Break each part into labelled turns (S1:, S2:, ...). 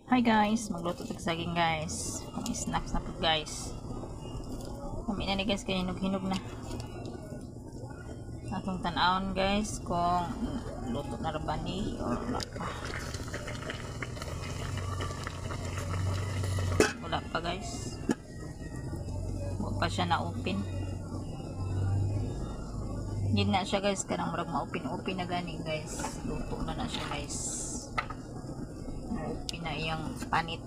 S1: Hi guys, magluto tag saging guys. Ang snacks na po guys. Kami na ni guys kaya hinog-hinog na. Atong tanawon guys kung luto na rabani or wala pa. Wala pa guys. Wala pa siya na open. Hindi na siya guys, kanang marag ma-open na gani guys. Luto na siya guys. Ma-open na iyang panit.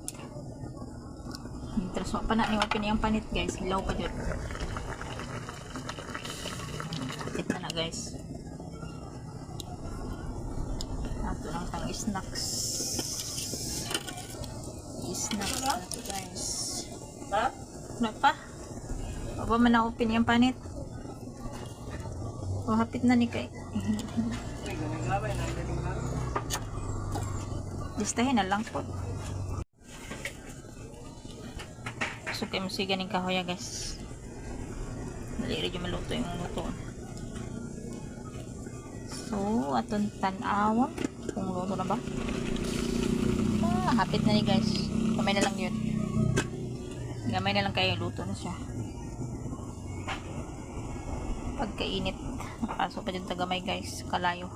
S1: Interest pa na ni open iyang panit guys. Hilaw pa dyan. Kapit na guys. Ato lang tang snacks. Snacks na to guys. Wala pa? Baba man na open iyang panit. O hapit na ni kay. Listahin na lang po. So kayo musiga ng kahoya guys. Dali rin yung maluto yung luto. So atong tanawa kung luto na ba. Hapit na ni guys. Kamay na lang yun. Gamay na lang kayo luto na siya. Pagkainit. Nakasok pa dyan tagamay guys. Kalayo.